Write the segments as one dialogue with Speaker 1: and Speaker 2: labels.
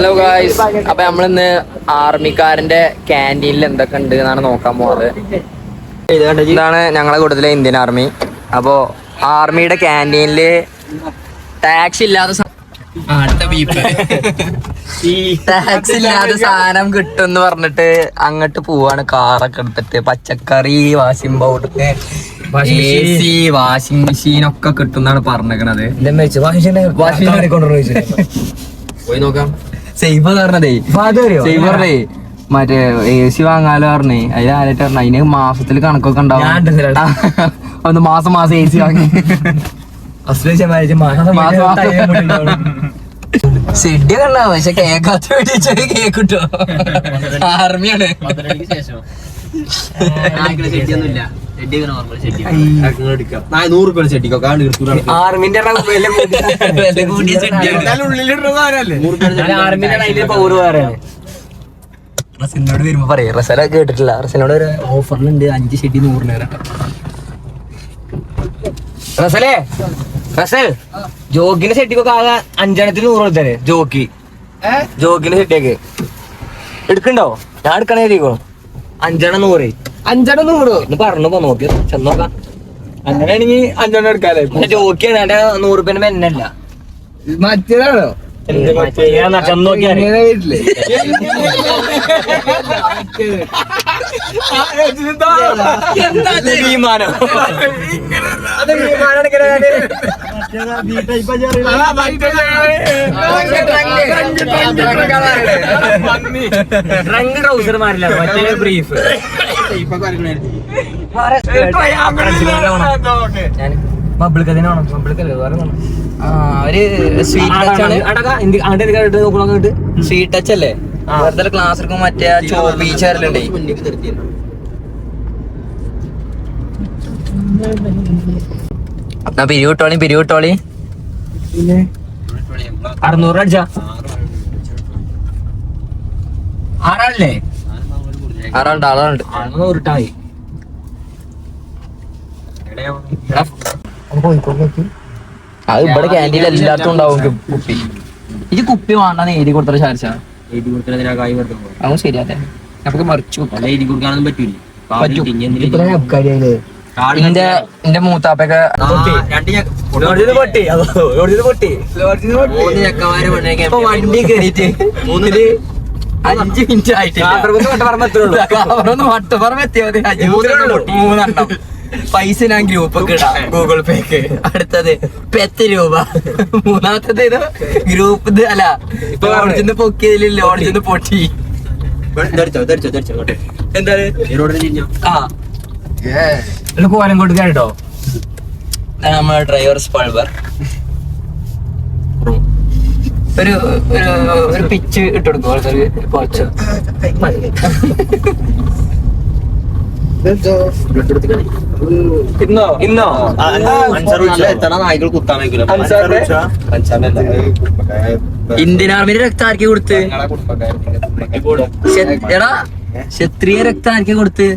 Speaker 1: Hello guys, അപ്പൊ നമ്മളിന്ന് ആർമിക്കാരന്റെ ക്യാൻറ്റീനിൽ എന്തൊക്കെ ഉണ്ട് എന്നാണ് നോക്കാൻ പോകുന്നത്. ഇതാണ് ഞങ്ങളെ കൂട്ടത്തിലെ ഇന്ത്യൻ ആർമി. അപ്പോ ആർമിയുടെ ക്യാൻറ്റീനില് ടാക്സ് ഇല്ലാതെ ടാക്സ് ഇല്ലാതെ സാധനം കിട്ടും എന്ന് പറഞ്ഞിട്ട് അങ്ങോട്ട് പോവാണ്. കാറൊക്കെ എടുത്തിട്ട് പച്ചക്കറി, washing powder, AC, washing machine ഒക്കെ കിട്ടും എന്നാണ് പറഞ്ഞേക്കണത്. പോയി നോക്കാം. സേഫ് പറഞ്ഞതേ മറ്റേ AC വാങ്ങാലോ പറഞ്ഞേ. അതിൽ ആരായിട്ട് പറഞ്ഞ അതിന് മാസത്തില് കണക്കൊക്കെ ഉണ്ടാവും. ഒന്ന് മാസം AC വാങ്ങി സെഡിയൊക്കെ ഉണ്ടാവും. പക്ഷെ കേക്കാത്ത വേണ്ടി കേക്ക് കിട്ടോ. ആർമിയാണ്. റസലിനോട് വരുമ്പോ പറയാം. റസല കേട്ടിട്ടില്ല. റസലിനോട് ഒരു ഓഫറിലുണ്ട് 5 ഷെഡി 100 നേരം. റസലേ, റസൽ ജോഗിന്റെ ഷെട്ടിക്കൊക്കെ ആകെ 5 എണ്ണത്തിന് 100 കൊടുത്തേ. ജോഗിന്റെ ഷെട്ടിയൊക്കെ എടുക്കണ്ടോ? ഞാൻ എടുക്കണേ 5 എണ്ണം 100. 5 എണ്ണം 100 എന്ന് പറഞ്ഞപ്പോ നോക്കി ചെന്നോക്കാം. അങ്ങനെയാണെങ്കിൽ 5 എണ്ണം എടുക്കാല്ലേ. ജോക്കിയാണ്. എന്റെ 100 രൂപ മെന്നല്ല. മറ്റേതാണോ? വീട്ടില് വിമാനം ട്രൗസർമാരില്ല, മറ്റേ ബ്രീഫ്. ബബിൾക്കതിനാണോ? ബബിൾക്കല്ലേ വേറെ ഒരു സ്വീറ്റ് ടച്ച് ആണ്. സ്വീറ്റ് ടച്ച് അല്ലേ? വെറുതെ ക്ലാസ് എടുക്കുമ്പോ മറ്റേ ചോപ്പീച്ചറിലുണ്ടേ. പിരിവിട്ടോളി 600 അടിച്ചാ 6 ആളുണ്ട്. 600 ഇട്ടായി. അത് ഇവിടെ ക്യാൻറ്റീനിൽ എല്ലായിടത്തും ഉണ്ടാവും കുപ്പി. ഇത് കുപ്പി വേണ്ടെന്ന് എഴുതി കൊടുത്ത ചാർജ. അതും ശരിയാതെ നമുക്ക് മറിച്ചു എന്റെ മൂത്താപ്പൊക്കെ വണ്ടി കയറിയിട്ട് 5 മിനിറ്റ് ആയിട്ട് മൂന്നെണ്ണം. പൈസ ഞാൻ ഗ്രൂപ്പ് ഒക്കെ ഇടാം, ഗൂഗിൾ പേക്ക്. അടുത്തത് 10 രൂപ. മൂന്നാമത്തത് ഇത് ഗ്രൂപ്പ് അല്ല, ഇപ്പൊ ഓടിച്ചെന്ന് പൊക്കിയതിലില്ല, ഓടിച്ചെന്ന് പൊട്ടി. എന്താണ് കോലം കൊടുക്കാട്ടോ നമ്മളെ ഡ്രൈവർ സ്പൾബർ ഒരു പിച്ച് ഇട്ടെടുക്കും. കുറച്ച് ഇന്നോ ഇന്ത്യൻ ആർമിയുടെ രക്തം ആർക്കെ കൊടുത്ത്? എടാ ക്ഷത്രിയ രക്തം ആർക്കെ കൊടുത്ത്?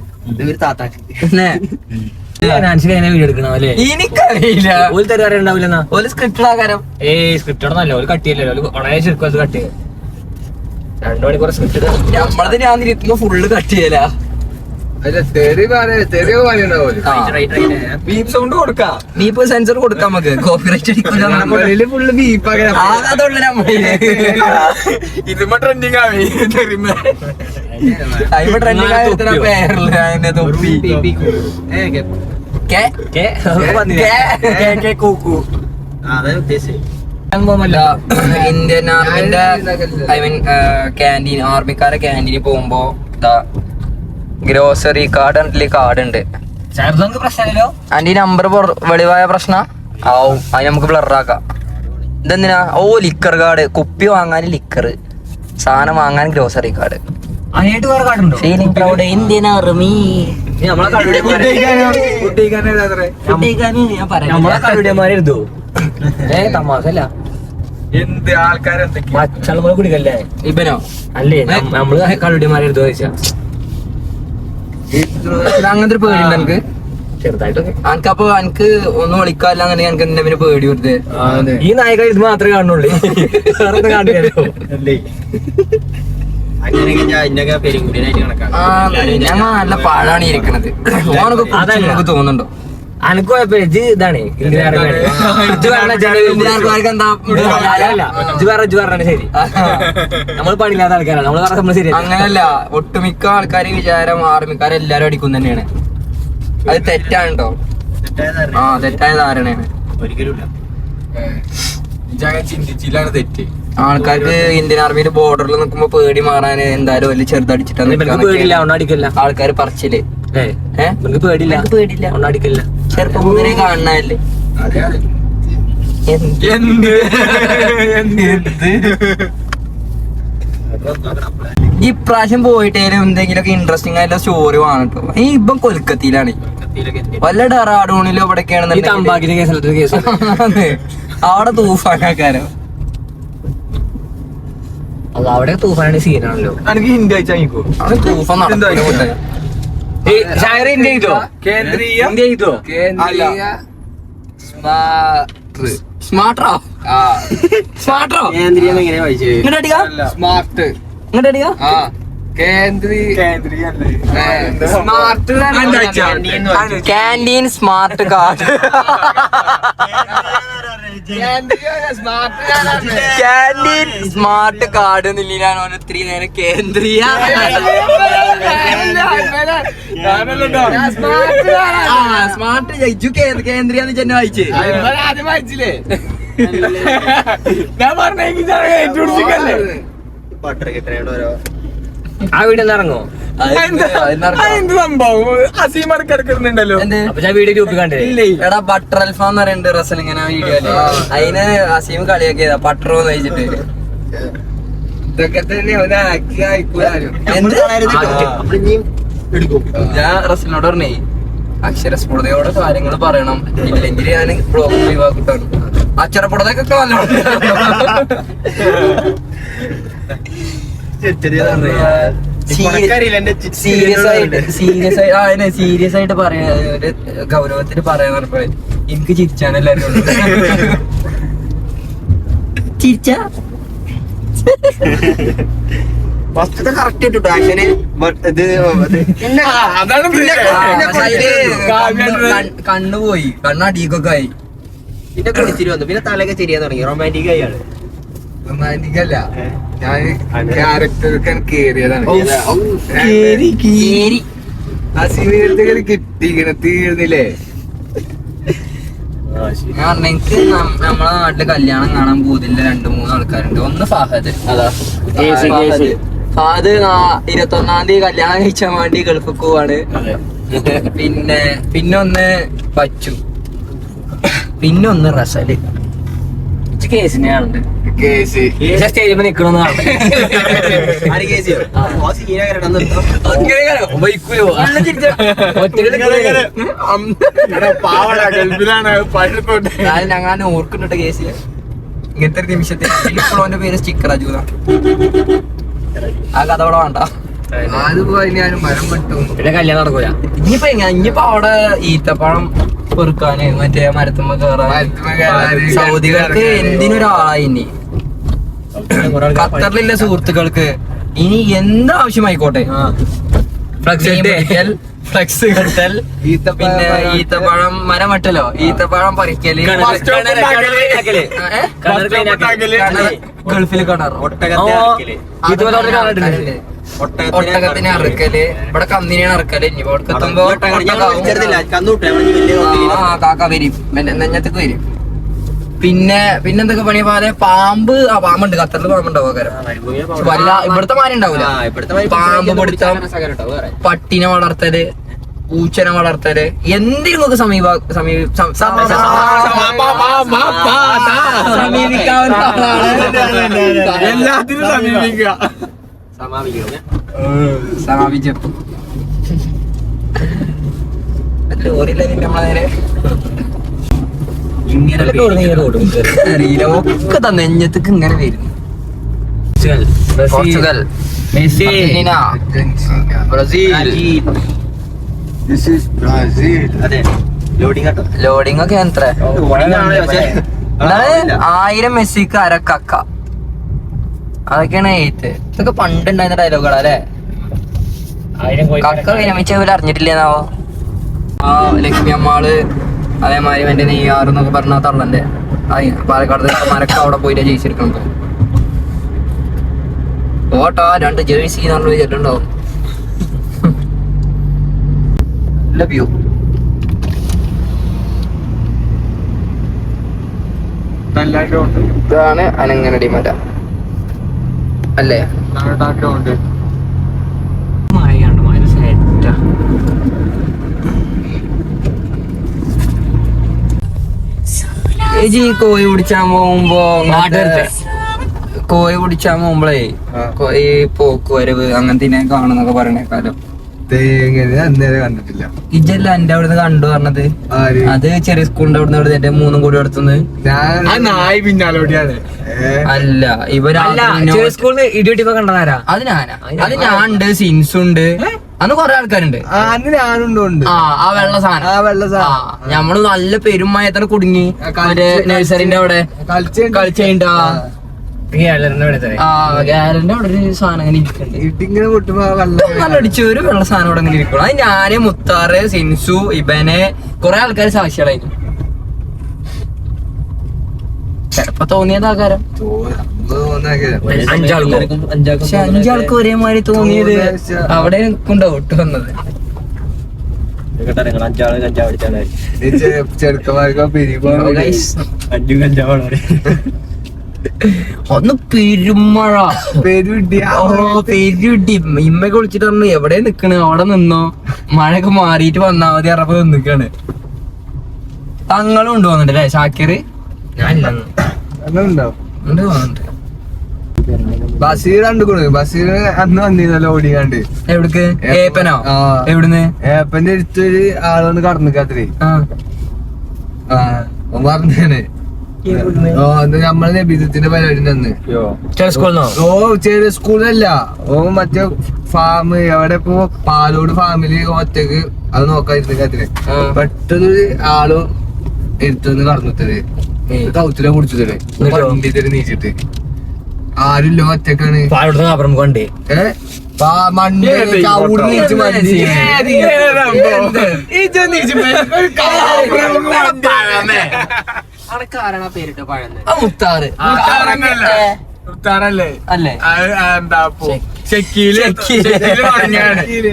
Speaker 1: വീഡിയോ എടുക്കണം അല്ലേ? എനിക്കറിയില്ല. ഒരു തരാറ് ഉണ്ടാവില്ല. ഒരു സ്ക്രിപ്റ്റ് ആകാരം. സ്ക്രിപ്റ്റോടൊന്നല്ല, ഒരു കട്ടിയല്ലോ. വളരെ ചുരുക്കം അത് കട്ട് ചെയ്ത് 2 മണിക്കൂർ സ്ക്രിപ്റ്റ്. നമ്മളത് ഞാൻ ഇരിക്കുമ്പോ ഫുള്ള് കട്ട് ചെയ്യല. ബീപ്പ് സെൻസർ കൊടുക്കാം നമുക്ക്. കോപ്പിറൈറ്റ് ഇതിപ്പോ ട്രെൻഡിങ് ആയി. ഇന്ത്യൻ ആർമിന്റെ ക്യാൻറ്റീൻ, ആർമിക്കാരെ ക്യാൻറ്റീനിൽ പോകുമ്പോ ഗ്രോസറി കാർഡ് ഉണ്ട്. പ്രശ്നമല്ലോ. അതിന്റെ നമ്പർ വെളിവായ പ്രശ്ന ആവും. അത് നമുക്ക് ബ്ലറാക്കാം. ഇതെന്തിനാ? Liquor card. കുപ്പി വാങ്ങാൻ ലിക്കർ, സാധനം വാങ്ങാൻ grocery card. Feeling proud Indian army. തമാശല്ല. എന്ത് ആൾക്കാരെ മച്ചളമ കുടിക്കല്ലേ ഇവനോ? അല്ലേ നമ്മള് കളുടിമാരെടുത്തോ ചോദിച്ചാ അങ്ങനത്തെ ഒരു പേടിയുണ്ട് എനിക്ക്. ചെറുതായിട്ടൊക്കെ.
Speaker 2: അനക്കപ്പൊ എനിക്ക് ഒന്നും വിളിക്കാനില്ലാന്നുണ്ടെങ്കിൽ എനിക്ക് എന്നെ പിന്നെ പേടി വെറുതെ.
Speaker 1: ഈ നായകൾ ഇത് മാത്രമേ കാണുള്ളൂ, വേറൊന്നും കാണില്ലല്ലോ.
Speaker 2: ഞങ്ങൾ നല്ല പാഴാണ് ഇരിക്കണത്. ഓനൊക്കെ തോന്നുന്നുണ്ടോ?
Speaker 1: അനക്ക് കുഴപ്പമില്ല, ഇജ് ഇതാണ് ശരി. നമ്മൾ പണിയില്ലാത്ത ആൾക്കാരാണ്, നമ്മൾ പറഞ്ഞ നമ്മൾ ശരി.
Speaker 2: അങ്ങനല്ല, ഒട്ടുമിക്ക ആൾക്കാര് വിചാരം ആർമിക്കാരെ എല്ലാരും അടിക്കും തന്നെയാണ്. അത് തെറ്റാണ് കേട്ടോ. തെറ്റായ ധാരണയാണ്.
Speaker 3: ചിന്തിച്ചില്ലാണ് തെറ്റ്.
Speaker 2: ആൾക്കാർക്ക് ഇന്ത്യൻ ആർമിയുടെ ബോർഡറിൽ നിൽക്കുമ്പോ പേടി മാറാൻ എന്തായാലും വലിയ ചെറുതടിച്ചിട്ടാണ് ആൾക്കാര് പറച്ചില്.
Speaker 1: പേടില്ല, പേടില്ല, ഒന്നടിക്കില്ല.
Speaker 2: ചെറുപ്പം മുതലേ കാണണല്ലേ. ഈ പ്രാവശ്യം പോയിട്ടേലും എന്തെങ്കിലുമൊക്കെ ഇൻട്രസ്റ്റിംഗ് ആയിട്ടുള്ള സ്റ്റോറി വേണം കേട്ടോ. ഈ ഇപ്പം കൊൽക്കത്തയിലാണ്, വല്ല ഡെറാഡൂണിലോ ഇവിടെയൊക്കെയാണെന്നുണ്ടെങ്കിൽ അവിടെ തൂഫാനക്കാരോ.
Speaker 1: അവിടെ തൂഫാനാണ് സീനാണല്ലോ.
Speaker 3: എനിക്ക് ഹിന്ദി അയച്ചാ
Speaker 2: തൂഫാൻ
Speaker 1: ഇന്ത്യ ചെയ്തോ? ഇന്ത്യ ചെയ്തോ?
Speaker 2: സ്മാർട്ടോ സ്മാർട്ടോ
Speaker 3: കേന്ദ്രീയം എങ്ങനെയാ വായിച്ചത്?
Speaker 2: Smart
Speaker 3: Kendriya
Speaker 2: canteen smart card. Canteen smart card എന്നില്ലാണ് ഒത്തിരി നേരം കേന്ദ്രീയ സ്മാർട്ട് ജയിച്ചു. കേന്ദ്രീയ ചെന്നെ വായിച്ചേ
Speaker 3: ആദ്യം വായിച്ചില്ലേ? ഞാൻ പറഞ്ഞേ
Speaker 1: ആ വീഡിയോ ഇറങ്ങോ?
Speaker 3: അസീം ഇടക്കിടക്കുന്നുണ്ടല്ലോ.
Speaker 1: അപ്പൊ ഞാൻ വീഡിയോ ഗ്രൂപ്പിൽ കണ്ടില്ലേ?
Speaker 2: എടാ ബട്ടർ അൽഫാം എന്ന് പറയുന്നുണ്ട് റസലിങ്ങനെ വീഡിയോയില്. അതിന് അസീം കളിയാക്കിയതാ ബട്ടറോ നയിച്ചിട്ട്.
Speaker 3: ഇതൊക്കെ തന്നെ
Speaker 2: ഞാൻ റസലിനോട് പറഞ്ഞേ അക്ഷരസ്ഫുടതയോടെ കാര്യങ്ങൾ പറയണം, ഇല്ലെങ്കിൽ ഞാൻ ബ്ലോഗ് ഒഴിവാക്കിട്ടാണ്. അക്ഷരസ്ഫുടതൊക്കെ സീരിയസ് ആയിട്ട് പറയാ, ഒരു ഗൗരവത്തിന് പറയാന്ന് പറഞ്ഞപ്പോ എനിക്ക് ചിരിച്ചാണെല്ലാരും ചിരിച്ച കറക്റ്റ് ഇട്ടു ആക്ഷന്. കണ്ണുപോയി, കണ്ണടീക്കൊക്കെ ആയി.
Speaker 3: പിന്നെ കുളിച്ചിരി വന്നു, പിന്നെ തലയൊക്കെ ശരിയാ തുടങ്ങി. റൊമാൻറ്റിക് ആയാണ്.
Speaker 2: റൊമാൻറ്റിക് അല്ല,
Speaker 3: ഞാൻ ക്യാരക്ടർക്ക് കേറിയതാണ്. അസീമിനടുത്ത് കിട്ടിക്കണ തീർന്നില്ലേ?
Speaker 2: എനിക്ക് നമ്മളെ നാട്ടില് കല്യാണം കാണാൻ പോകുന്നില്ല 2-3 ആൾക്കാരുണ്ട്. ഒന്ന് ഫഹദ്. ഫഹദ് 21-ാം തീയതി കല്യാണം കഴിച്ചാൻ വേണ്ടി ഗൾഫിൽ പോവാണ്. പിന്നെ ഒന്ന് പച്ചു, പിന്നെ ഒന്ന് റസല്.
Speaker 1: കേസിനെയാണ് സ്റ്റേജിൽ നിക്കണമെന്ന്
Speaker 2: ഞങ്ങൾ ഓർക്കുന്നുണ്ട് കേസിൽ. ഇങ്ങനത്തെ ഒരു നിമിഷത്തിൽ ഇപ്പോഴോന്റെ പേര് സ്റ്റിക്കർ അജൂത. ആ കഥ അവിടെ വേണ്ട.
Speaker 3: ഞാനും മരം പെട്ടു.
Speaker 1: പിന്നെ കല്യാണം നടക്കൂല.
Speaker 2: ഇനിയിപ്പോ അവിടെ ഈത്തപ്പഴം പെറുക്കാന് മറ്റേ മരത്തുമ്പോ കേറാൻ സൗദികൾക്ക് എന്തിനൊരാളായി. ഇനി ഖത്തറിലുള്ള സുഹൃത്തുക്കൾക്ക് ഇനി എന്താവശ്യമായിക്കോട്ടെ, ഫ്ലെക്സ് കെട്ടൽ, പിന്നെ ഈത്തപ്പഴം മരം വെട്ടലോ, ഈത്തപ്പഴം പറിക്കല്, ഗൾഫിൽ കിണർ, ഒട്ടകത്തിനെ അറുക്കല്, ഇവിടെ കന്നിനെയാണ് അറുക്കല്. ഇനി ഇവിടെ എത്തുമ്പോ കാക്ക വരും, നെഞ്ഞത്തേക്ക് വരും. പിന്നെന്തൊക്കെ പണിയാ പോലെ പാമ്പുണ്ട്. ഖത്തറിൽ പാമ്പുണ്ടാവും. വല്ല ഇവിടുത്തെ മാരി ഉണ്ടാവൂല. പാമ്പ് പിടുത്തം, പട്ടിനെ വളർത്തല്, പൂച്ചനെ വളർത്തല്, എന്തിനും നമുക്ക് സമീപിക്കാവുന്ന
Speaker 3: എല്ലാത്തിനും സമീപിക്കുക.
Speaker 2: സമാപിച്ചപ്പോ ലോറിയില്ല നമ്മളെ നേരെ ഇങ്ങനെ അറിയില്ല. ഒക്കെ നെഞ്ഞത്തേക്ക് ഇങ്ങനെ വരും. പോർച്ചുഗൽ, മെസ്സി, ബ്രസീൽ,
Speaker 3: അതെ ലോഡിംഗ് ആട്ടോ.
Speaker 2: ലോഡിംഗ് ഒക്കെ എത്ര 1000 മെസ്സിക്ക് അരക്കക്ക, അതൊക്കെയാണ് എയ്ത്ത്. ഇതൊക്കെ പണ്ടുണ്ടായിരുന്ന ഡയലോഗുകളാ അല്ലേ? കക്ക വിരമിച്ച ഇവര് അറിഞ്ഞിട്ടില്ലേന്നാവോ. ആ ലക്ഷ്മി അമ്മാള് അതേമാതിരി എന്റെ നെയ്യാറെന്നൊക്കെ പറഞ്ഞ തള്ളന്റെ പാലക്കാട് മരക്ക അവിടെ പോയിട്ട് ജയിച്ചെടുക്കണത്. ഓട്ടാ 2 ജേഴ്സി നമ്മൾ വിചാരിച്ചിട്ടുണ്ടാവും. നല്ല വ്യൂ. ഇതാണ് അനങ്ങനടി മല അല്ലേ? കോഴി പിടിച്ചാൻ പോകുമ്പോ കോഴി പിടിച്ചാൻ പോകുമ്പോഴേ ഈ പോക്കുവരവ് അങ്ങനത്തെ കാണുന്നൊക്കെ പറയണേക്കാലോ.
Speaker 3: കണ്ടിട്ടില്ല.
Speaker 2: ഇജല്ല എന്റെ അവിടുന്ന് കണ്ടു പറഞ്ഞത്. അത് ചെറിയ സ്കൂളിന്റെ അവിടുന്ന് എന്റെ 3 കൂടി അടുത്തുനിന്ന്
Speaker 3: നായി പിന്നാലോടിയാണ്.
Speaker 2: അല്ല ഇവര്
Speaker 1: സ്കൂളിൽ ഇടിവെട്ടിപ്പോ കണ്ടതാരാ?
Speaker 2: അത് ഞാനാ. അത് ഞാനുണ്ട്, സിൻസുണ്ട്, അന്ന് കൊറേ ആൾക്കാരുണ്ട്.
Speaker 3: അന്ന് ഞാനുണ്ട്.
Speaker 2: ആ വെള്ള സാധനം ഞമ്മള് നല്ല പെരുമയത്തിന് കുടുങ്ങി മറ്റേ നഴ്സറിന്റെ അവിടെ കളിച്ചുണ്ട്. ഗ്യാലറിന്റെ അവിടെ ഒരു സാധനം അങ്ങനെ ഇരിക്കുന്നുണ്ട്. അടിച്ചു ഒരു വെള്ള സാധനം അവിടെ അങ്ങനെ ഇരിക്കണം. അത് ഞാന്, മുത്താറ്, സിൻസു, ഇബനെ കൊറേ ആൾക്കാർ സാക്ഷികളായിരുന്നു. ചെലപ്പോ തോന്നിയത് ആകാരം. പക്ഷെ 5 ആൾക്ക് ഒരേമാതിരി തോന്നിയത് അവിടെ നിൽക്കുണ്ടാവും ഒട്ട് വന്നത്. ഒന്ന് പെരുമഴ പെരുടി ഇമ്മ കുളിച്ചിട്ട് പറഞ്ഞു എവിടെ നിക്കണ്, അവിടെ നിന്നോ, മഴയൊക്കെ മാറിയിട്ട് വന്നാ മതി അറിയപ്പോ നിക്കാണ്. തങ്ങളും ഉണ്ട് വന്നിട്ടല്ലേ ഷാക്കിർ?
Speaker 3: ബഷീർ കണ്ടുകൊടു. ബഷീർ അന്ന് വന്നിരുന്നല്ലോ ഓടിക്കാണ്ട്.
Speaker 2: എവിടക്ക്? ഏപ്പനോ? എവിടുന്ന്?
Speaker 3: ഏപ്പന്റെ അടുത്തൊരു ആള് വന്ന് കടന്നിക്കാത്രേ. പറഞ്ഞാണ് നമ്മളെ നബിദിനത്തിന്റെ പരിപാടി അന്ന്. ചെറിയ സ്കൂളല്ല, മറ്റേ ഫാം എവിടെ ഇപ്പൊ പാലോട് ഫാമിലി ഒറ്റക്ക് അത് നോക്കാതിരുന്നേ. പെട്ടെന്നൊരു ആള് എടുത്തുനിന്ന് കടന്നിട്ടത് കൗത്തില കുടിച്ചത് വണ്ടി തരും നീച്ചിട്ട്. ആരുമില്ല, ഒറ്റക്കാണ്.
Speaker 1: കണ്ടേ
Speaker 3: മണ്ടി ചൂട് നീച്ച് മണ്ടി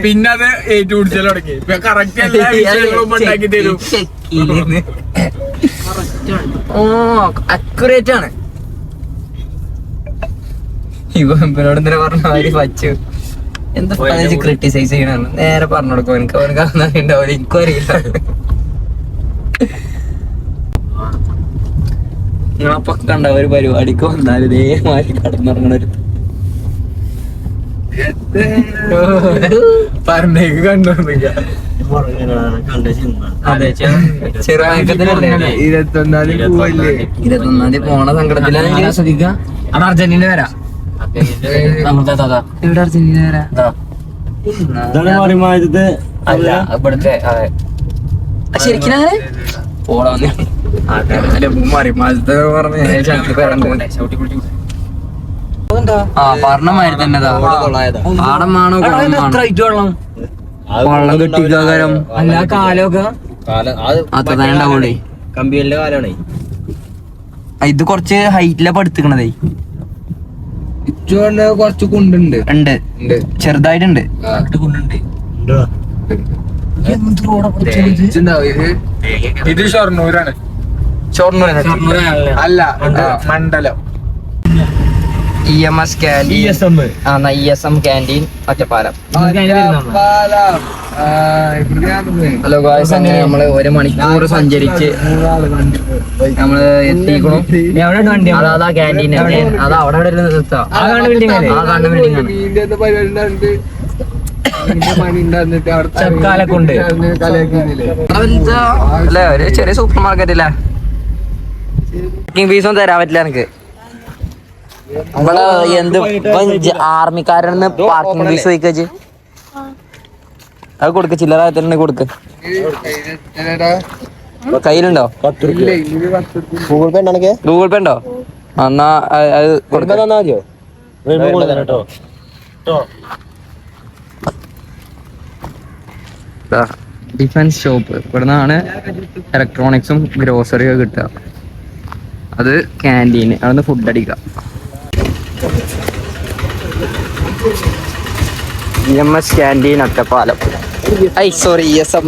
Speaker 2: പിന്നെ അത് ഏറ്റുപിടിച്ചാൽ തുടങ്ങി. കറക്റ്റ് എല്ലാ വിഷയങ്ങളും ഉണ്ടാക്കി തരും. ഓ അക്യുറേറ്റ് ആണ്. ഇവനോട് എന്തിനാ പറഞ്ഞ മാതിരി പച്ചു എന്താ ക്രിട്ടിസൈസ് ചെയ്യണം. നേരെ പറഞ്ഞു കൊടുക്കും. അവനക്ക് ഉണ്ടാവില്ല, എനിക്കും അറിയില്ല. നിങ്ങളപ്പൊ കണ്ട ഒരു പരിപാടിക്ക് വന്നാൽ ഇതേമാതിരി കടന്നിറങ്ങണ ഒരു പറഞ്ഞേക്ക് കണ്ടോന്നില്ല. അതെ, ചെറുപ്പത്തിലല്ലേ 21 പോണ സങ്കടത്തിലാണ് ശ്രദ്ധിക്കുക.
Speaker 1: അവിടെ അർജന്റീന വരാ.
Speaker 2: ഇവിടെ അർജന്റീന വരാ
Speaker 1: അല്ല ഇവിടുത്തെ. അതെ
Speaker 2: ശരിക്കും അങ്ങനെ പോടാ പറഞ്ഞ മാതിരി തന്നെ പാടമാണോ വെള്ളം കെട്ടിക്കാരം
Speaker 1: അല്ല കാലമൊക്കെ
Speaker 2: അത്രണ്ടാവൂലേ.
Speaker 3: കമ്പിയലിന്റെ കാലാണ്
Speaker 2: ഇത് കൊറച്ച് ഹൈറ്റിലാ പടുത്തിക്കണതേ.
Speaker 3: കൊറച്ച് കുണ്ടുണ്ട്.
Speaker 2: ഉണ്ട്, ചെറുതായിട്ടുണ്ട്.
Speaker 3: ഇത് ഷൊർണൂരാണ്. അല്ല മണ്ഡലം.
Speaker 2: EMS canteen. ESM canteen Ottapalam. Hello guys, അങ്ങനെ നമ്മള് 1 മണിക്കൂർ സഞ്ചരിച്ച് നമ്മള് എത്തിക്കണു. അതാ ക്യാൻറ്റീൻ. അത് അവിടെ നിർത്താം. ആ കാണുന്ന ബിൽഡിംഗ് അല്ലേ? ഒരു ചെറിയ സൂപ്പർ മാർക്കറ്റ് അല്ലേ? ഫീസൊന്നും തരാൻ പറ്റില്ല എനിക്ക്. ഇവിടെ എന്ത് ആർമിക്കാരന്ന് പാർക്കിംഗ് ഫീസ് ചോദിച്ചു. അത് കൊടുക്ക്, ചില്ലറായത്തന്നെ കൊടുക്ക്. കയ്യിലുണ്ടോ?
Speaker 3: ഗൂഗിൾ പേ ഉണ്ടെങ്കിൽ
Speaker 2: ഗൂഗിൾ പേ ഉണ്ടോ? എന്നാ അത് കൊടുക്കാൻ
Speaker 3: തന്നാ മതിയോ?
Speaker 2: Defence shop. ഇവിടെ നിന്നാണ് ഇലക്ട്രോണിക്സും ഗ്രോസറിയും കിട്ടുക. അത് ക്യാൻറ്റീൻ, അവിടുന്ന് ഫുഡ് അടിക്കാം. EMS canteen Ottapalam. Sorry ESM.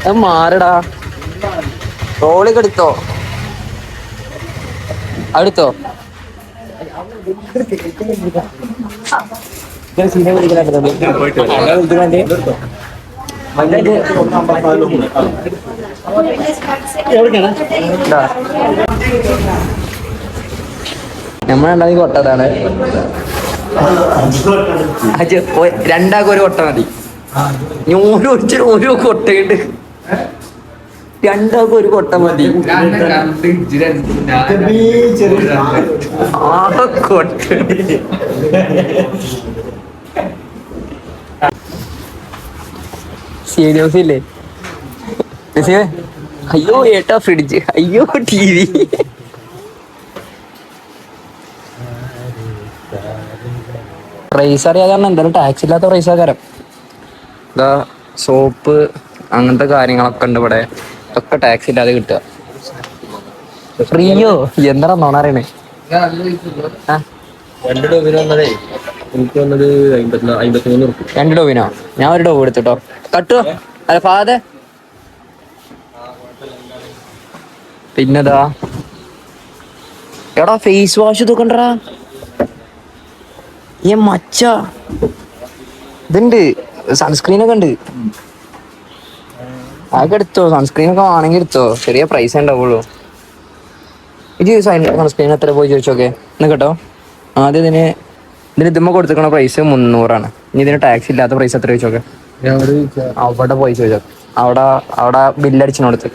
Speaker 2: അത് മാറടാ. റോളൊക്കെ എടുത്തോ? അടുത്തോ? നമ്മളെ കൊട്ടതാണ്. രണ്ടാൾക്കും ഒരു കൊട്ട മതി. ഓരോ കൊട്ടയുണ്ട്. രണ്ടാൾക്കും ഒരു കൊട്ട മതി. കൊട്ട സീരിയസില്ലേ? അയ്യോ ഏട്ടാ ഫ്രിഡ്ജ്, അയ്യോ TV. പ്രൈസ് അറിയാതെ എന്തായാലും ടാക്സ് ഇല്ലാത്ത പ്രൈസ് ആകാരം. ഇതാ സോപ്പ് അങ്ങനത്തെ കാര്യങ്ങളൊക്കെ ഉണ്ട് ഇവിടെ. ഒക്കെ ടാക്സ് ഇല്ലാതെ കിട്ടുക. ഫ്രീയോ? എന്താ നോണറിയണേ?
Speaker 3: 2 ഡോവിന് വന്നതേ എനിക്ക് വന്നത് 53 റുപ്യ.
Speaker 2: 2 ഡോവിനോ? ഞാൻ 1 ഡോവ് എടുത്തിട്ടോ. കട്ടോ അല്ല ഫാദേ. പിന്നെതാ എടാ ഫേസ് വാഷ് ഇതൊക്കെണ്ടാ. മച്ച ഇതുണ്ട്, സൺസ്ക്രീൻ ഒക്കെ ഉണ്ട്. അതൊക്കെ എടുത്തോ. സൺസ്ക്രീൻ ഒക്കെ ആണെങ്കിൽ എടുത്തോ. ചെറിയ പ്രൈസ് ഉണ്ടാവുള്ളൂ. ഇത് സൺസ്ക്രീൻ എത്ര പോയി ചോദിച്ചോക്കെ എന്ന് കേട്ടോ. ആദ്യം ഇതിന് ഇതുമ്മ കൊടുത്തിരിക്കണ പ്രൈസ് 300 ഇനി ഇതിന് ടാക്സ് ഇല്ലാത്ത പ്രൈസ് എത്ര ചോദിച്ചോക്കെ. അവിടെ പോയി ചോദിച്ചോ. അവിടെ ബില്ലടിച്ചിനോടത്ത്.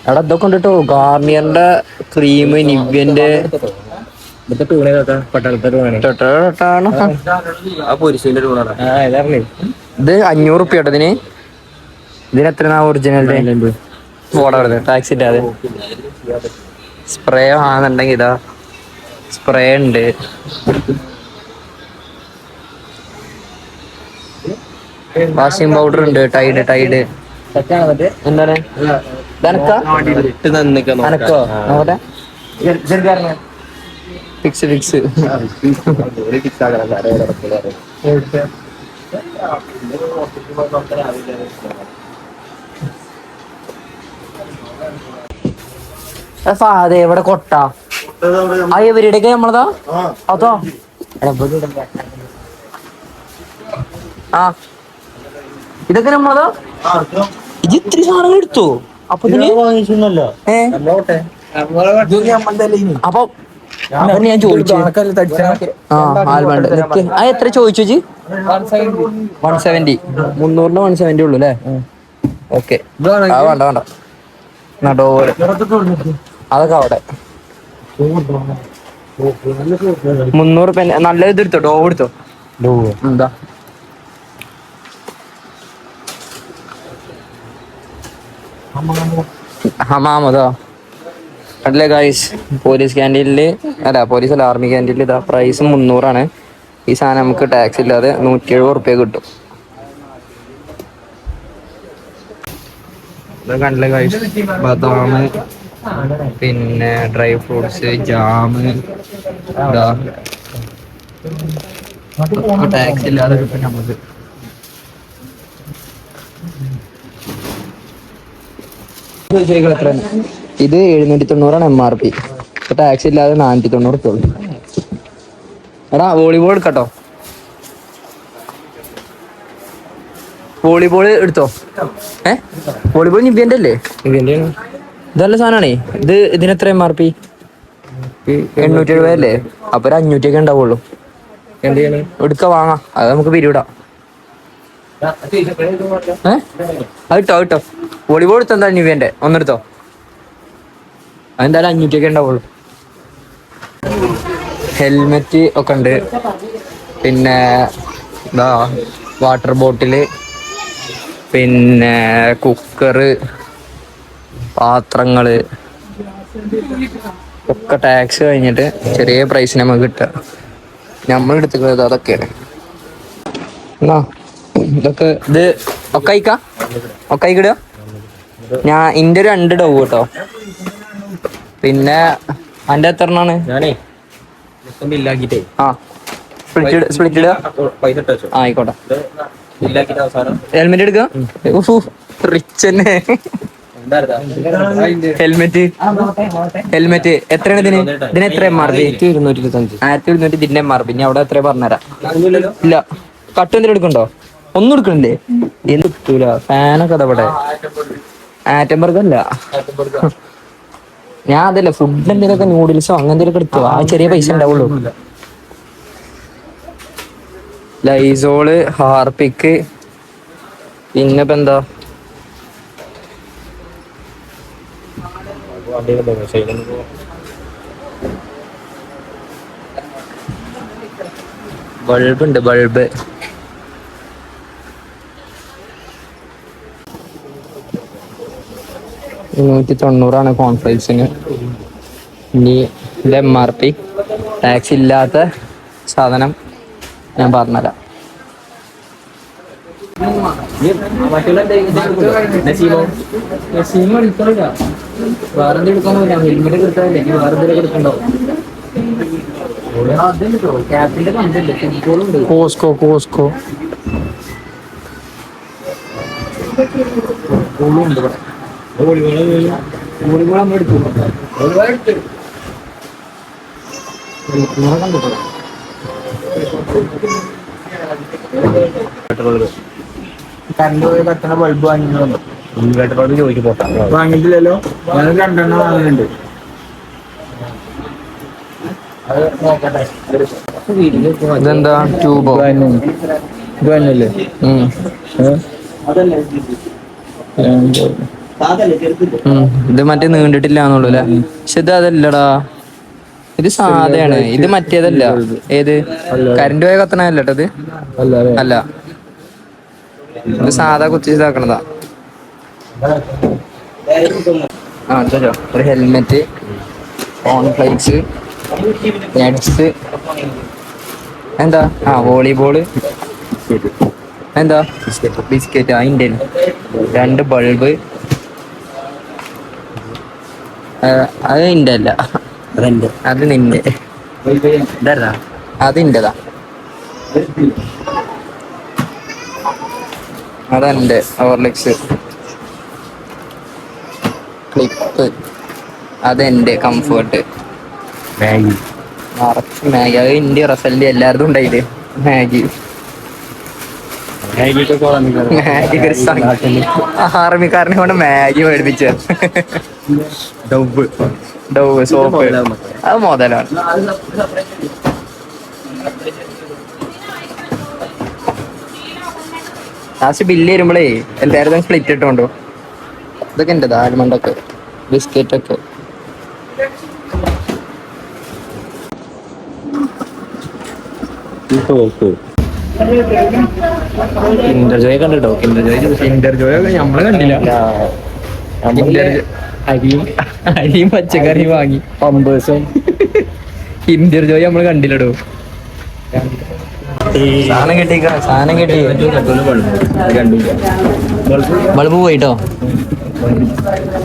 Speaker 2: അവിടെ ഇതൊക്കെ ഉണ്ട് കേട്ടോ. ഗാർണിയറിന്റെ ക്രീം, നിവ്യന്റെ ഇത് 500 റുപ്യ കേട്ടോ ഇതിന്. ഇതിനെത്ര ഒറിജിനലിന്റെ ഫോട്ടോ വരുന്നത് ടാക്സ് ഇല്ലാതെ. സ്പ്രേ ആണെന്നുണ്ടെങ്കിൽ ഇതാ സ്പ്രേ ഉണ്ട്. വാഷിംഗ് പൗഡർ ഉണ്ട്. ടൈഡ് എന്താണ് അനക്കോ നോക്കട്ടെ. ഫിക്സ് അതെ എവിടെ കൊട്ട എവരുടെയൊക്കെ നമ്മളതാ അതോ. ആ ഇതൊക്കെ നമ്മളതാ. ഇത് ഇത്തിരി സാധനങ്ങൾ എടുത്തോ? അപ്പൊ അപ്പൊ ഞാൻ ചോദിച്ചു എത്ര ചോദിച്ചു? 170. 300 170 ഉള്ളു അല്ലേ? ഓക്കെ വേണ്ട ഡോവ് അതൊക്കെ അവിടെ 300 റുപ്യ. നല്ല ഇത് എടുത്തോ. ഡോവ് എടുത്തോ. എന്താ ഹമാമതോ അല്ലേ ഗൈസ്? പോലീസ് ക്യാൻറ്റീനില് പോലീസ് ആർമി ക്യാൻറ്റീനിൽ ഇതാ പ്രൈസ് 300. ഈ സാധനം നമുക്ക് ടാക്സ് ഇല്ലാതെ 170 റുപ്യ കിട്ടും. കണ്ടില്ലേ ഗൈസ്? ബദാം, പിന്നെ ഡ്രൈ ഫ്രൂട്ട്സ്, ജാമ് ടാക്സ് ഇല്ലാതെ കിട്ടും നമുക്ക്. ഇത് 790 MRP. ടാക്സ് ഇല്ലാതെ 490 ഉള്ളു. എടാ വോളിബോൾ എടുക്കട്ടോ. വോളിബോൾ എടുത്തോ. വോളിബോൾ നിവ്യന്റെ അല്ലേ? ഇതല്ല സാധനമാണേ. ഇതിനെത്ര MRP? 870 അല്ലേ? അപ്പൊ 500 ഒക്കെ ഉണ്ടാവുള്ളൂ. എടുക്ക വാങ്ങാം. അത് നമുക്ക് പിരിവിടാം. അത് ഇട്ടോ. വോളിബോൾ എടുത്തോ. എന്താ നിവ്യന്റെ ഒന്നെടുത്തോ. അതെന്തായാലും 500 ഒക്കെ ഉണ്ടാവുള്ളൂ. ഹെൽമെറ്റ് ഒക്കെ ഉണ്ട്. പിന്നെ ഇതാ വാട്ടർ ബോട്ടില്, പിന്നെ കുക്കറ്, പാത്രങ്ങള് ഒക്കെ ടാക്സ് കഴിഞ്ഞിട്ട് ചെറിയ പ്രൈസിന് നമുക്ക് കിട്ടുക. നമ്മൾ എടുത്തുള്ളത് അതൊക്കെയാണ്. ഇതൊക്കെ ഇത് ഒക്കെ അയക്കാം, ഒക്കെ അയക്കിടുക. ഞാൻ ഇന്റെ ഒരു 2 ഡവ് കേട്ടോ. പിന്നെ അന്റെ എത്ര എണ്ണാണ്?
Speaker 3: ഞാനേ ബില്ലാക്കിട്ടേ
Speaker 2: ആ സ്പ്ലിറ്റ് ഇടുക.
Speaker 3: പൈസ ഇട്ടോ
Speaker 2: ആയിക്കോട്ടെ.
Speaker 3: ബില്ലാക്കിട്ട് അവസാനം
Speaker 2: ഹെൽമെറ്റ് എടുക്കുക. റിച്ച് തന്നെ. ഹെൽമെറ്റ് എത്രയാണ് ഇതിന്? ഇതിന് എത്ര MRP? 1225. ഇതിന്റെ MRP. ഇനി അവിടെ എത്ര പറഞ്ഞുതരാം. ഇല്ല, കട്ട് എന്തെങ്കിലും എടുക്കണ്ടോ? ഒന്നും എടുക്കണില്ലേ? എന്ത് കിട്ടൂല. ഫാനൊക്കെ അതവിടെ. ആറ്റംബർഗ് അല്ല, ഞാൻ അതല്ല ഫുഡ് എന്തെങ്കിലുമൊക്കെ നൂഡിൽസോ അങ്ങനെ എന്തെങ്കിലും എടുത്തോ. ആ ചെറിയ പൈസ ഉണ്ടാവുള്ളൂ. ലൈസോള്, ഹാർപ്പിക്ക്, പിന്നെ ഇപ്പൊ എന്താ ബൾബ് ഉണ്ട്. ബൾബ് 190 കോൺഫ്ലൈക്സിന്. ഇനി ഇത് MRP. ടാക്സ് ഇല്ലാത്ത സാധനം ഞാൻ പറഞ്ഞുതരാം. കോസ്കോ
Speaker 1: കറണ്ട് പോയി കത്തണ ബൾബ് വാങ്ങിക്കുന്നുണ്ട്.
Speaker 3: ഇൻവേർട്ടർ ബൾബ് ചോദിക്കും പോട്ടാ.
Speaker 1: വാങ്ങിയിട്ടില്ലല്ലോ, ഞാൻ 2 എണ്ണം വാങ്ങുന്നുണ്ട്.
Speaker 2: ഇതെന്താ ട്യൂബോ?
Speaker 1: ഇത് തന്നെയല്ലേ?
Speaker 2: ഇത് മറ്റേ നീണ്ടിട്ടില്ല എന്നുള്ളൂ അല്ലേ? പക്ഷെ ഇത് അതല്ലടാ, ഇത് സാധയാണ്. ഇത് മറ്റേതല്ല. ഏത് കറണ്ട് പോയ കത്തണല്ല കേട്ടോ ഇത്. അല്ല, ഇത് സാധാ കുത്തി ഇതാക്കണതാ. ഒരു ഹെൽമെറ്റ്, കോൺഫ്ലൈക്സ്, നട്സ്, എന്താ വോളിബോള്, എന്താ ബിസ്ക്കറ്റ്, അതിൻ്റെ 2 ബൾബ്. അത് ഇന്റെ അല്ല, അത് നിന്റെ. അതിൻ്റെതാ, അതെന്റെ. ഓവർലെക്സ്, ക്ലിപ്പ്, അതെന്റെ. കംഫേർട്ട്, നിറച്ച് മാഗി. അത് ഇന്റെ റസലിന്റെ എല്ലായിടത്തും ഉണ്ടായില്ലേ മാഗി. ആർമിക്കാരനെ കൊണ്ട് മാഗി മേടിപ്പിച്ച. ഡവ് സോപ്പ്, അത് മുതലാണ്. ലാസ്റ്റ് ബില്ല് വരുമ്പോഴേ എല്ലാവരും സ്പ്ലിറ്റ് ഇട്ടോണ്ടോ. ഇതൊക്കെ എന്റേതാ. ആൽമണ്ടൊക്കെ, ബിസ്ക്കറ്റൊക്കെ. കിൻഡർ ജോയ് കണ്ടിട്ടോ? കിൻഡർ ജോയ് നമ്മള് കണ്ടില്ല. അരിയും പച്ചക്കറിയും വാങ്ങി. പമ്പേഴ്സും കിൻഡർ ജോയ് നമ്മള് കണ്ടില്ലടോ. സാധനം കിട്ടി. ബൾബ് പോയിട്ടോ.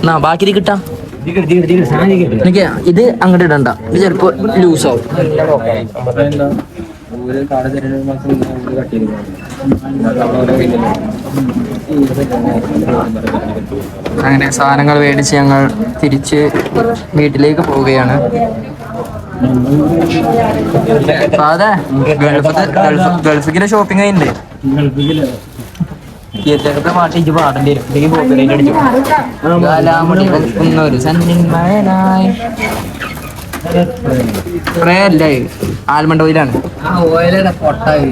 Speaker 2: എന്നാ ബാക്കി ഇത് കിട്ടാം. ഇത് അങ്ങോട്ട് ഇടണ്ട, ഇത് ചിലപ്പോ ലൂസാവും. അങ്ങനെ സാധനങ്ങൾ മേടിച്ച് ഞങ്ങൾ തിരിച്ച് വീട്ടിലേക്ക് പോവുകയാണ്. അതെ, ഗൾഫിലെ ഷോപ്പിംഗ് കഴിഞ്ഞില്ലേ? മാട്ടിച്ച് പാടേണ്ടി വരും. ആൽമണ്ട് ഓയിലാണ്.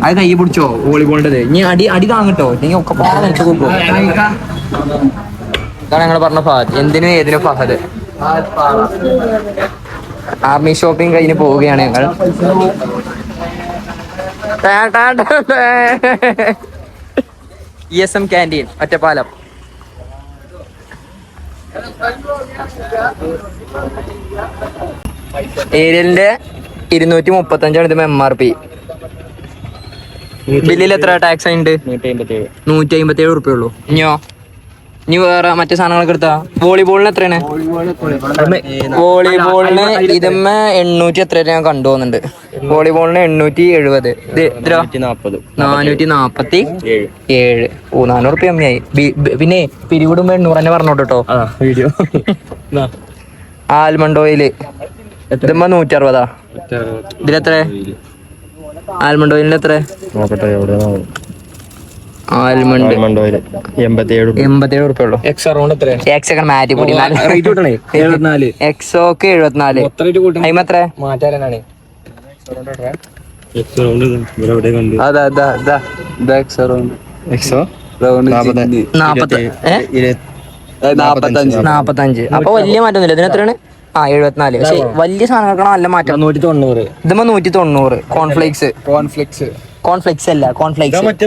Speaker 2: അത് കൈ പിടിച്ചോ വോളിബോളിന്റെ. ഇനി അടി താങ്ങിട്ടോ, ഇല്ലെങ്കിൽ ഒക്കെ പോകുമ്പോ. ഇതാണ് ഞങ്ങൾ പറഞ്ഞ ഫഹദ്. എന്തിനും ഏതിനും ഫഹദ്. ആർമി ഷോപ്പിംഗ് കഴിഞ്ഞ് പോവുകയാണ് ഞങ്ങൾ. ESM canteen Ottapalam. ഏരിയലിന്റെ 235 ഇത് MRP. ബില്ലിൽ എത്ര ടാക്സ് ഉണ്ട്? 157 ഉറുപ്പ്യ ഉള്ളൂ. ഇനി വേറെ മറ്റു സാധനങ്ങളൊക്കെ എടുത്താ വോളിബോളിന് എത്രയാണ്? വോളിബോളിന് ഇതമ്മ 800 എത്ര ഞാൻ കണ്ടുപോകുന്നുണ്ട്. വോളിബോളിന് 870. ഇത് എത്ര? 447. 400 ഉറുപ്പ്യ കമ്മിയായി. പിന്നെ പിരിവിടുമ്പോ 800 തന്നെ പറഞ്ഞോട്ടോ കേട്ടോ. ആൽമണ്ട് ഓയില് ഇതമ്മ 160. ഇതിലെത്ര? ആൽമണ്ട് ഓയിലിന് എത്ര? ആൽമണ്ട് 87 ഉറുപ്പ്യ ഉള്ളൂ. എക്സൊക്കെ മാറ്റി കൂടി. എക്സോക്ക് 74. അതിന് എത്ര? നാപ്പത്തഞ്ച്. അപ്പൊ വലിയ മാറ്റമൊന്നുമില്ല. ഇതിന് എത്രയാണ്? 74. പക്ഷെ വലിയ സാധനങ്ങൾക്കാണ് നല്ല മാറ്റം. 190. ഇതുമ്പോ 190. കോൺഫ്ലെക്സ് അല്ല, കോൺഫ്ലെക്സ് 86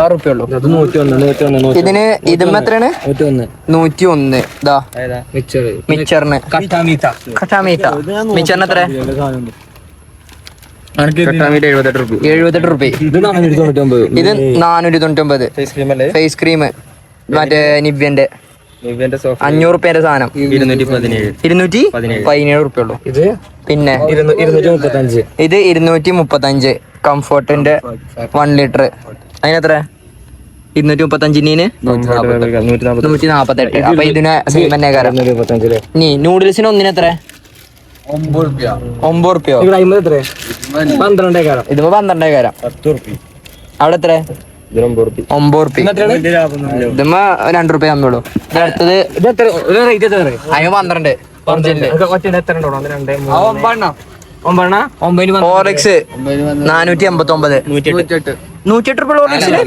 Speaker 2: ഉറുപ്പ്യ ഉള്ളൂ. ഇതിന് ഇതുമ്പോ എത്രയാണ്? 101. ഇതാ മിച്ചറിന് കട്ടാമീത്ത. മിച്ചറിന് എത്ര? 78 ഉറുപ്പ്യ. ഇത് 499. ഫേസ് ക്രീം മറ്റേ നിവ്യന്റെ 500 ഉറുപ്പ്യന്റെ സാധനം 217 ഉറുപ്പ്യ ഉള്ളൂ. പിന്നെ ഇത് 235 കംഫർട്ടിന്റെ 1 ലിറ്റർ. അതിനെത്ര? 235 148. അപ്പൊ ഇതിന് സെയിം തന്നെ കാരം. ഇനി നൂഡിൽസിന് ഒന്നിന് എത്ര? 9 ഉറുപ്പ്യോ? ഇതിപ്പോ 12 കാരം. അവിടെ എത്ര? 9 ഉറുപ്പ്യ. ഇതുമ്മ 2 ഉറുപ്പ്യ കമ്മിയുള്ളൂ. അടുത്തത് അതിന് 12. ഓറക്സ് 489. 108 ഉറുപ്പ്യ ഓറക്സിന്.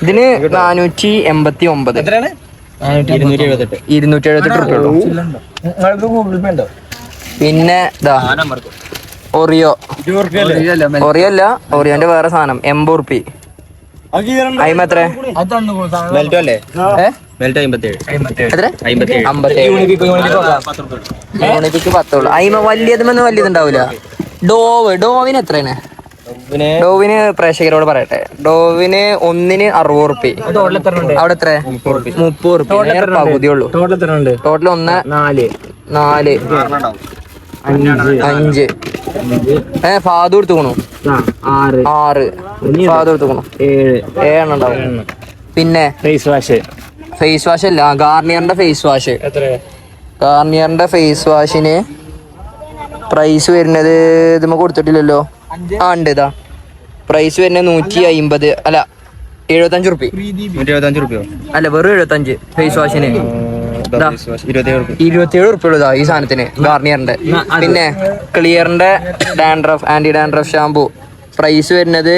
Speaker 2: ഇതിന് 489. 278 ഉറുപ്പ്യ ഉള്ളൂ. പിന്നെ ഒറിയോ അല്ല, ഒറിയോന്റെ വേറെ സാധനം 80 ഉറുപ്പ്യ. അയിമത്ര? യൂണിപ്പിക്ക് 10 ഉള്ളു. അയിമ വലിയതുമെന്ന് വലിയതുണ്ടാവില്ല. ഡോവിന് എത്രയാണ്? ഡോവിന് പ്രേക്ഷകരോട് പറയട്ടെ. ഡോവിന് ഒന്നിന് 60 ഉറുപ്പ്യ. അവിടെ എത്ര? 30 ഉറുപ്പ്യ. പകുതി ഉള്ളു. ടോട്ടൽ 1 4 5 ഫാദു എടുത്തുക്കണു 6 ഫാദു എടുത്തുക്കണു 7 ഉണ്ടാവും. പിന്നെ ഫേസ് വാഷ് അല്ല, ഗാർണിയറിന്റെ ഫേസ് വാഷ്. ഗാർണിയറിന്റെ ഫേസ് വാഷിന് പ്രൈസ് വരുന്നത് ഇതുമ്മ കൊടുത്തിട്ടില്ലല്ലോ. ഉണ്ട്. ഇതാ പ്രൈസ് വരുന്നത് 150 അല്ല 75 ഉറുപ്പ്യ. അല്ല വെറും 75 ഫേസ് വാഷിന്. 27 ഉറുപ്പ്യ ഉള്ളൂ ഈ സാധനത്തിന്, ഗാർണിയറിന്റെ. പിന്നെ ക്ലിയറിന്റെ ആന്റി ഡാൻഡ്രഫ് ഷാമ്പു പ്രൈസ് വരുന്നത്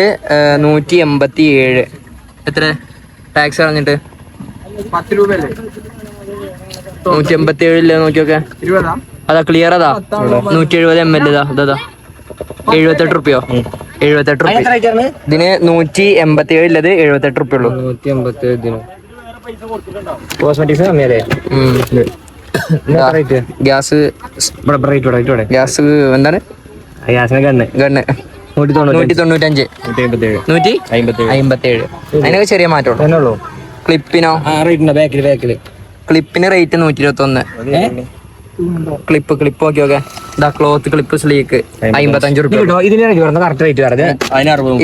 Speaker 2: 187. എത്ര ടാക്സ് കളഞ്ഞിട്ട്? 187 നോക്കിയൊക്കെ. അതാ ക്ലിയർ. അതാ 170 ml. ഇതാ 78 ഉറുപ്പ്യോ? 78 ഉറുപ്പ്യ. ഇതിന് 187 ഉള്ളത് 78 ഉറുപ്പ്യ ഉള്ളൂ. 187. ഗ്യാസ് എന്താണ്? ഗണ്ണ് 195. 157. അതിനൊക്കെ ചെറിയ മാറ്റമുള്ളൂ. ക്ലിപ്പിനോ? ക്ലിപ്പിന് റേറ്റ് 121. ക്ലിപ്പ് നോക്കിയോക്കെ. ക്ലോത്ത് ക്ലിപ്പ് സ്ലീക്ക് 55 ഉറുപ്പ്യ. ഇത് 60. ഇത് 60.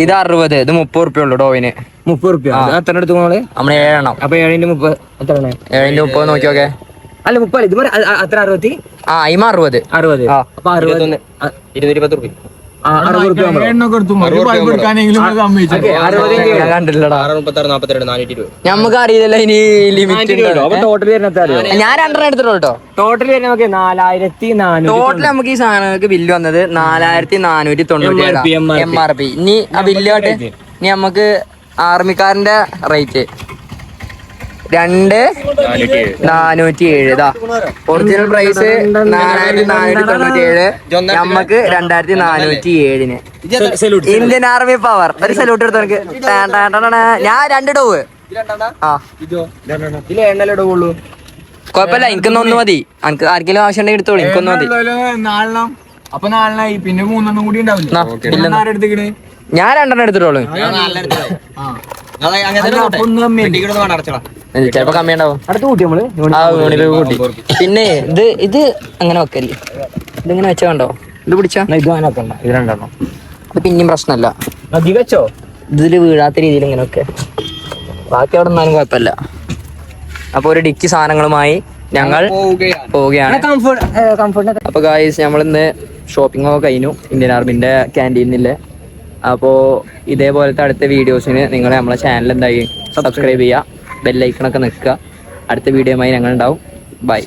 Speaker 2: ഇത് 30 ഉറുപ്പ്യ ഉള്ളൂ ഡോവിന്. 30 ഉറുപ്പ്യ. എത്ര എടുത്തു നമ്മള്? 7 എണ്ണം. അപ്പൊ 7 × 30 എത്രയാണ്? 7 × 30 നോക്കിയോക്കെ. അല്ല 30 ഇത് അത്ര 60. അയിമ 60. അപ്പൊ 60 210 ഉറുപ്പ്യ. ഞമ്മക്ക് അറിയില്ലല്ലോ ഇനി ലിമിറ്റ്. ഞാൻ 2 എടുത്തിട്ടുള്ളൂ കേട്ടോ. ടോട്ടൽ നമുക്ക് 4400. ടോട്ടൽ നമുക്ക് ഈ സാധനങ്ങൾക്ക് ബില്ല് വന്നത് 4497 MRP. ഇനി ആ ബില്ലോട്ട് ഇനി നമുക്ക് ആർമിക്കാരന്റെ റേറ്റ് 2,407 ഇതാ ഒറിജിനൽ പ്രൈസ് 4,497. നമ്മക്ക് 2,407. Indian army power. ഒരു സല്യൂട്ട് എടുത്തു എനിക്ക്. ഞാൻ 2 ഡോവ്. ആ കൊഴപ്പല്ല, എനിക്കൊന്ന് ഒന്ന് മതി. എനിക്ക് ആർക്കെങ്കിലും ആവശ്യം ഉണ്ടെങ്കിൽ എടുത്തോളൂ. എനിക്കൊന്ന് മതി.
Speaker 4: അപ്പൊ 4 പിന്നെ 3 കൂടി ഉണ്ടാവില്ല.
Speaker 2: ഞാൻ 2 എടുത്തിട്ടോളൂ. ചിലപ്പോ കമ്മി ഉണ്ടാവും. കൂട്ടി. പിന്നെ ഇത് അങ്ങനെ വെക്കല്ലേ, ഇതിങ്ങനെ വെച്ച കണ്ടോ, ഇത് പിടിച്ചാ
Speaker 1: ഇത് രണ്ടെണ്ണം
Speaker 2: ഇത് പിന്നെയും പ്രശ്നമല്ല.
Speaker 1: മതി വെച്ചോ.
Speaker 2: ഇതില് വീഴാത്ത രീതിയിൽ ഇങ്ങനെ ഒക്കെ, ബാക്കി അവിടെ നിന്നാലും കുഴപ്പമില്ല. അപ്പൊ ഒരു ഡിക്കി സാധനങ്ങളുമായി ഞങ്ങൾ പോവുകയാണ്. അപ്പൊ ഗായ്സ്, നമ്മളിന്ന് ഷോപ്പിംഗ് ഒക്കെ കഴിഞ്ഞു ഇന്ത്യൻ ആർമിന്റെ ക്യാൻറ്റീനിലെ. അപ്പോൾ ഇതേപോലത്തെ അടുത്ത വീഡിയോസിന് നിങ്ങൾ നമ്മളെ ചാനൽ എന്തായി സബ്സ്ക്രൈബ് ചെയ്യുക, ബെല്ലൈക്കണൊക്കെ നിൽക്കുക. അടുത്ത വീഡിയോയുമായി ഞങ്ങൾ ഉണ്ടാവും. ബൈ.